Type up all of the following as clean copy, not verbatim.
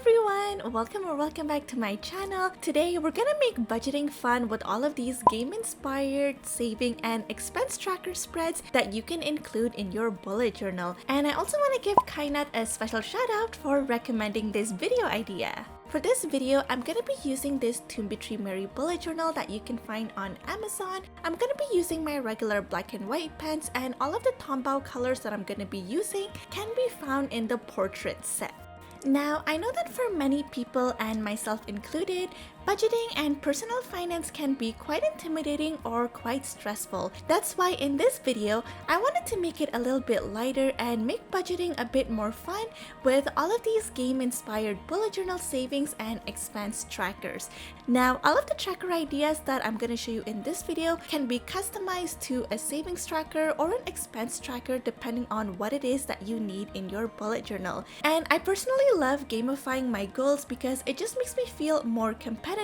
everyone! Welcome back to my channel. Today we're gonna make budgeting fun with all of these game-inspired saving and expense tracker spreads that you can include in your bullet journal. And I also want to give Kainat a special shout out for recommending this video idea. For this video, I'm going to be using this Toombitree Mary bullet journal that you can find on Amazon. I'm going to be using my regular black and white pens, and all of the Tombow colors that I'm going to be using can be found in the portrait set. Now, I know that for many people, and myself included, budgeting and personal finance can be quite intimidating or quite stressful. That's why in this video, I wanted to make it a little bit lighter and make budgeting a bit more fun with all of these game-inspired bullet journal savings and expense trackers. Now, all of the tracker ideas that I'm going to show you in this video can be customized to a savings tracker or an expense tracker depending on what it is that you need in your bullet journal. And I personally love gamifying my goals because it just makes me feel more competitive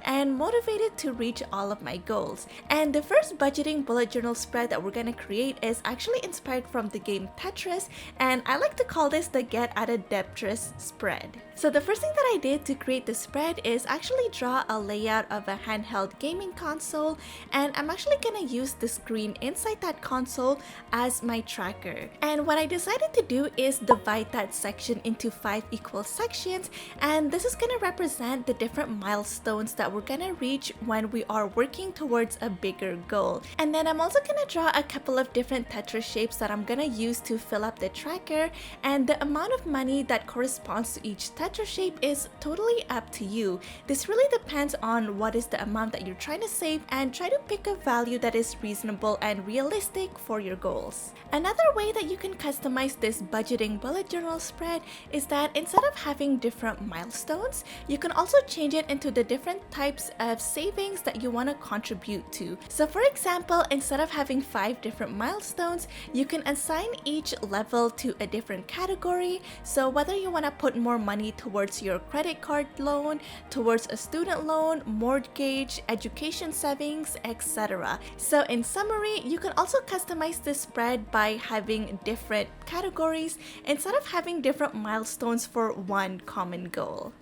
and motivated to reach all of my goals. And the first budgeting bullet journal spread that we're gonna create is actually inspired from the game Tetris, and I like to call this the Get Out of Debtris spread. So the first thing that I did to create the spread is actually draw a layout of a handheld gaming console, and I'm actually gonna use the screen inside that console as my tracker. And what I decided to do is divide that section into 5 equal sections, and this is gonna represent the different milestones that we're gonna reach when we are working towards a bigger goal. And then I'm also gonna draw a couple of different Tetris shapes that I'm gonna use to fill up the tracker, and the amount of money that corresponds to each Tetris shape is totally up to you. This really depends on what is the amount that you're trying to save, and try to pick a value that is reasonable and realistic for your goals. Another way that you can customize this budgeting bullet journal spread is that instead of having different milestones, you can also change it into the different types of savings that you want to contribute to. So for example, instead of having 5 different milestones, you can assign each level to a different category. So whether you want to put more money towards your credit card loan, towards a student loan, mortgage, education savings, etc. So in summary, you can also customize this spread by having different categories instead of having different milestones for one common goal.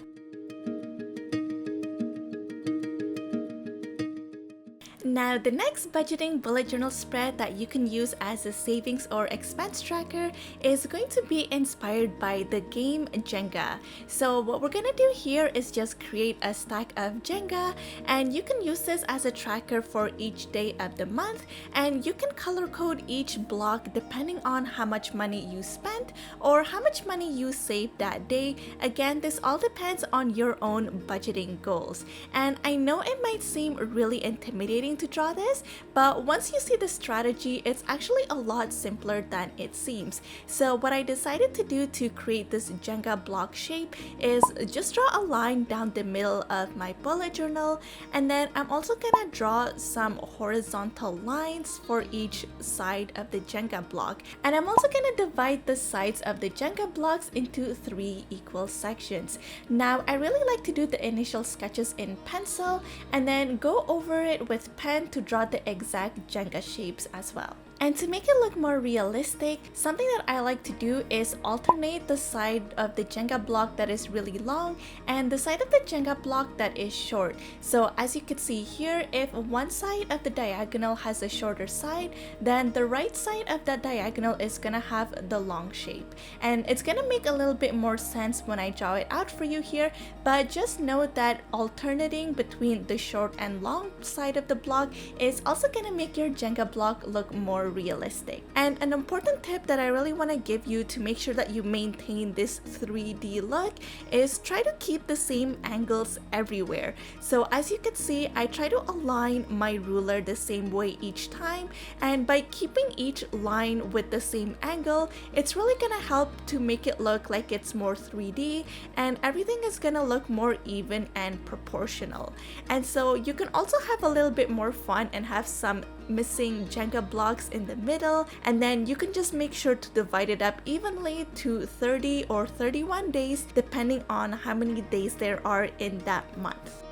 Now, the next budgeting bullet journal spread that you can use as a savings or expense tracker is going to be inspired by the game Jenga. So what we're gonna do here is just create a stack of Jenga, and you can use this as a tracker for each day of the month, and you can color code each block depending on how much money you spent or how much money you saved that day. Again, this all depends on your own budgeting goals. And I know it might seem really intimidating to draw this, but once you see the strategy, it's actually a lot simpler than it seems. So what I decided to do to create this Jenga block shape is just draw a line down the middle of my bullet journal, and then I'm also gonna draw some horizontal lines for each side of the Jenga block. And I'm also gonna divide the sides of the Jenga blocks into 3 equal sections. Now, I really like to do the initial sketches in pencil and then go over it with pen to draw the exact Jenga shapes as well. And to make it look more realistic, something that I like to do is alternate the side of the Jenga block that is really long and the side of the Jenga block that is short. So as you can see here, if one side of the diagonal has a shorter side, then the right side of that diagonal is gonna have the long shape. And it's gonna make a little bit more sense when I draw it out for you here, but just note that alternating between the short and long side of the block is also gonna make your Jenga block look more realistic. And an important tip that I really want to give you to make sure that you maintain this 3D look is try to keep the same angles everywhere. So as you can see, I try to align my ruler the same way each time, and by keeping each line with the same angle, it's really gonna help to make it look like it's more 3D, and everything is gonna look more even and proportional. And so you can also have a little bit more fun and have some missing Jenga blocks in the middle, and then you can just make sure to divide it up evenly to 30 or 31 days depending on how many days there are in that month.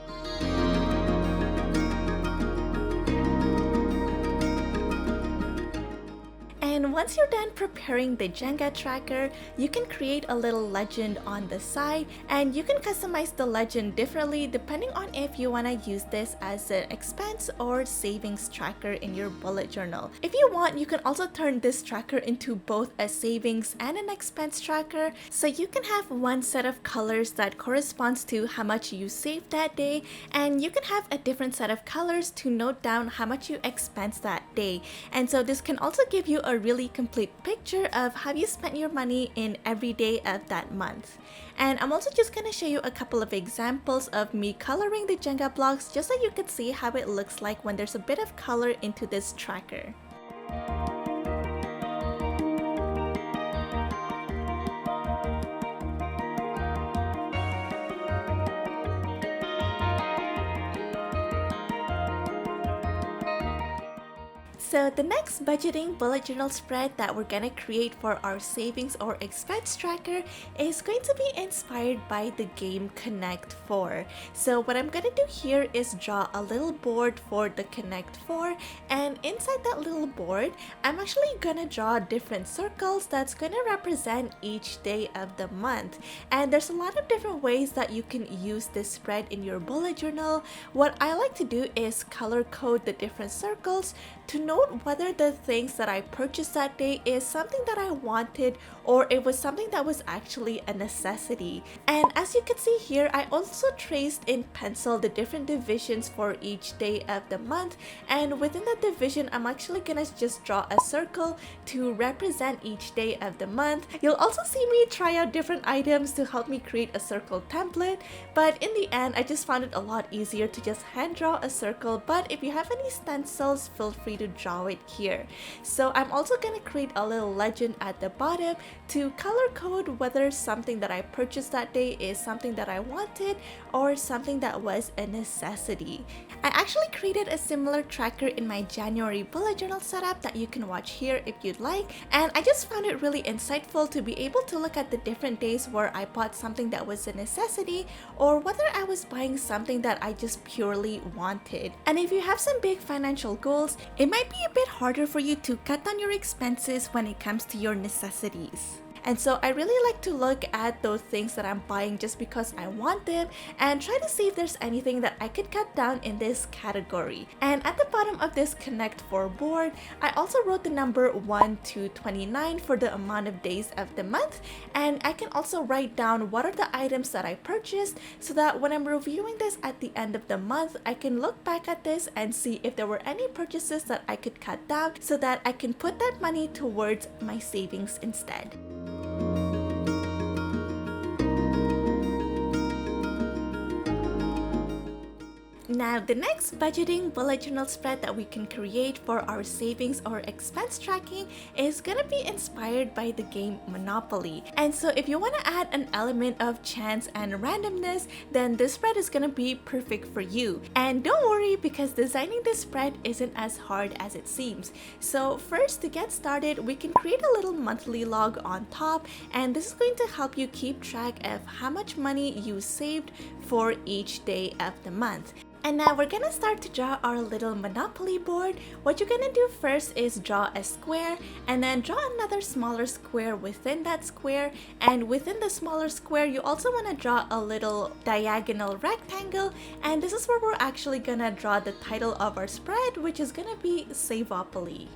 And once you're done preparing the Jenga tracker, you can create a little legend on the side, and you can customize the legend differently depending on if you want to use this as an expense or savings tracker in your bullet journal. If you want, you can also turn this tracker into both a savings and an expense tracker, so you can have one set of colors that corresponds to how much you saved that day, and you can have a different set of colors to note down how much you expense that day. And so this can also give you a really complete picture of how you spent your money in every day of that month. And I'm also just going to show you a couple of examples of me coloring the Jenga blocks just so you can see how it looks like when there's a bit of color into this tracker. So the next budgeting bullet journal spread that we're gonna create for our savings or expense tracker is going to be inspired by the game Connect 4. So what I'm gonna do here is draw a little board for the Connect 4, and inside that little board, I'm actually gonna draw different circles that's gonna represent each day of the month. And there's a lot of different ways that you can use this spread in your bullet journal. What I like to do is color code the different circles to note whether the things that I purchased that day is something that I wanted or it was something that was actually a necessity. And as you can see here, I also traced in pencil the different divisions for each day of the month, and within that division I'm actually gonna just draw a circle to represent each day of the month. You'll also see me try out different items to help me create a circle template, but in the end I just found it a lot easier to just hand draw a circle. But if you have any stencils, feel free to draw it here. So I'm also gonna create a little legend at the bottom to color code whether something that I purchased that day is something that I wanted or something that was a necessity. I actually created a similar tracker in my January bullet journal setup that you can watch here if you'd like, and I just found it really insightful to be able to look at the different days where I bought something that was a necessity or whether I was buying something that I just purely wanted. And if you have some big financial goals, it might be a bit harder for you to cut down your expenses when it comes to your necessities. And so I really like to look at those things that I'm buying just because I want them and try to see if there's anything that I could cut down in this category. And at the bottom of this Connect 4 board, I also wrote the number 1 to 29 for the amount of days of the month. And I can also write down what are the items that I purchased so that when I'm reviewing this at the end of the month, I can look back at this and see if there were any purchases that I could cut down so that I can put that money towards my savings instead. Now, the next budgeting bullet journal spread that we can create for our savings or expense tracking is gonna be inspired by the game Monopoly. And so if you want to add an element of chance and randomness, then this spread is gonna be perfect for you. And don't worry, because designing this spread isn't as hard as it seems. So first, to get started, we can create a little monthly log on top, and this is going to help you keep track of how much money you saved for each day of the month. And now we're gonna start to draw our little Monopoly board. What you're gonna do first is draw a square and then draw another smaller square within that square. And within the smaller square, you also wanna draw a little diagonal rectangle. And this is where we're actually gonna draw the title of our spread, which is gonna be Savopoly.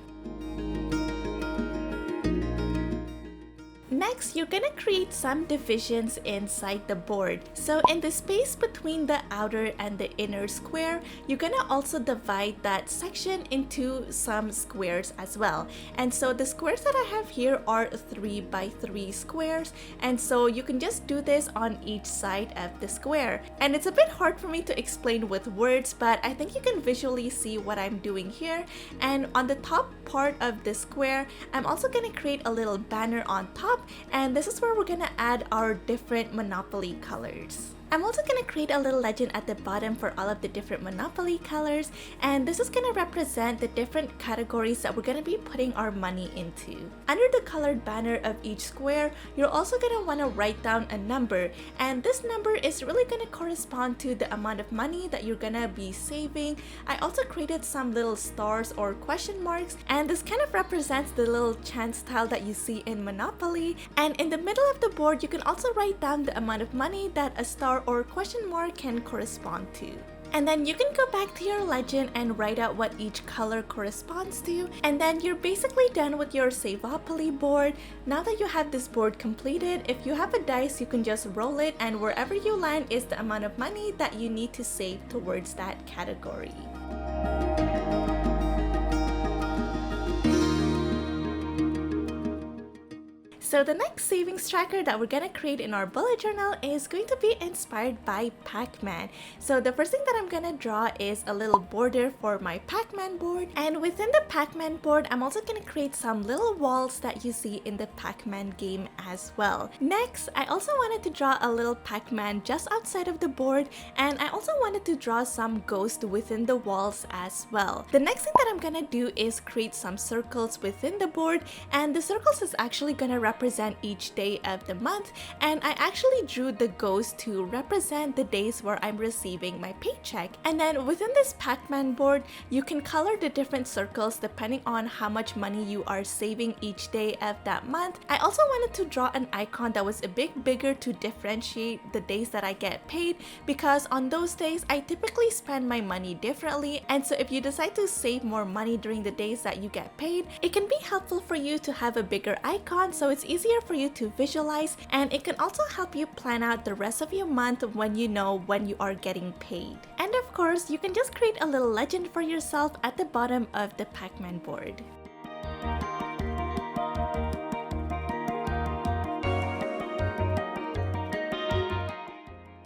Next, you're gonna create some divisions inside the board. So in the space between the outer and the inner square, you're gonna also divide that section into some squares as well. And so the squares that I have here are 3 by 3 squares. And so you can just do this on each side of the square. And it's a bit hard for me to explain with words, but I think you can visually see what I'm doing here. And on the top part of the square, I'm also gonna create a little banner on top, and this is where we're gonna add our different Monopoly colors. I'm also going to create a little legend at the bottom for all of the different Monopoly colors, and this is going to represent the different categories that we're going to be putting our money into. Under the colored banner of each square, you're also going to want to write down a number, and this number is really going to correspond to the amount of money that you're going to be saving. I also created some little stars or question marks, and this kind of represents the little chance tile that you see in Monopoly. And in the middle of the board, you can also write down the amount of money that a star or question mark can correspond to. And then you can go back to your legend and write out what each color corresponds to. And then you're basically done with your Savopoly board. Now that you have this board completed, if you have a dice, you can just roll it, and wherever you land is the amount of money that you need to save towards that category. So the next savings tracker that we're gonna create in our bullet journal is going to be inspired by Pac-Man. So the first thing that I'm gonna draw is a little border for my Pac-Man board, and within the Pac-Man board, I'm also gonna create some little walls that you see in the Pac-Man game as well. Next, I also wanted to draw a little Pac-Man just outside of the board, and I also wanted to draw some ghost within the walls as well. The next thing that I'm gonna do is create some circles within the board, and the circles is actually gonna represent each day of the month, and I actually drew the ghost to represent the days where I'm receiving my paycheck. And then within this Pac-Man board, you can color the different circles depending on how much money you are saving each day of that month. I also wanted to draw an icon that was a bit bigger to differentiate the days that I get paid, because on those days I typically spend my money differently, and so if you decide to save more money during the days that you get paid, it can be helpful for you to have a bigger icon so it's easier for you to visualize, and it can also help you plan out the rest of your month when you know when you are getting paid. And of course, you can just create a little legend for yourself at the bottom of the Pac-Man board.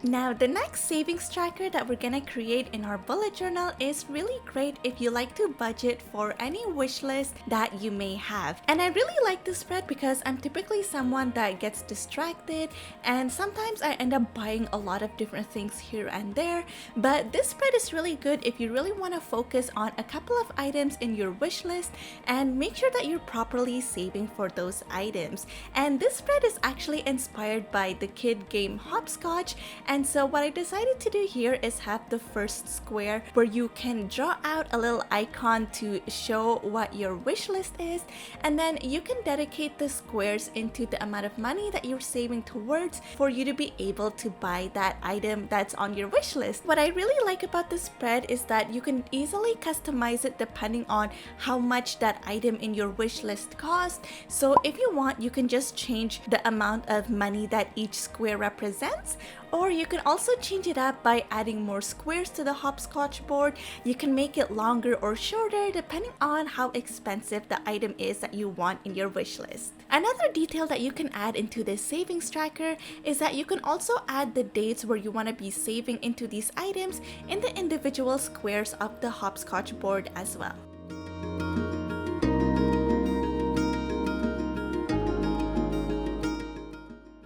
Now, the next savings tracker that we're gonna create in our bullet journal is really great if you like to budget for any wish list that you may have. And I really like this spread because I'm typically someone that gets distracted, and sometimes I end up buying a lot of different things here and there. But this spread is really good if you really want to focus on a couple of items in your wish list and make sure that you're properly saving for those items. And this spread is actually inspired by the kid game Hopscotch. And so what I decided to do here is have the first square where you can draw out a little icon to show what your wish list is, and then you can dedicate the squares into the amount of money that you're saving towards for you to be able to buy that item that's on your wish list. What I really like about this spread is that you can easily customize it depending on how much that item in your wish list costs. So if you want, you can just change the amount of money that each square represents, or you can also change it up by adding more squares to the Hopscotch board. You can make it longer or shorter depending on how expensive the item is that you want in your wish list. Another detail that you can add into this savings tracker is that you can also add the dates where you want to be saving into these items in the individual squares of the Hopscotch board as well.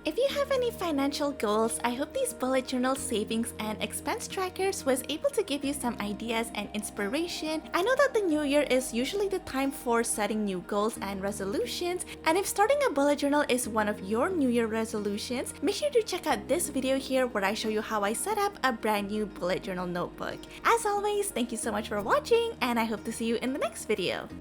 If you have any financial goals, I hope these bullet journal savings and expense trackers was able to give you some ideas and inspiration. I know that the new year is usually the time for setting new goals and resolutions, and if starting a bullet journal is one of your new year resolutions, make sure to check out this video here where I show you how I set up a brand new bullet journal notebook. As always, thank you so much for watching, and I hope to see you in the next video.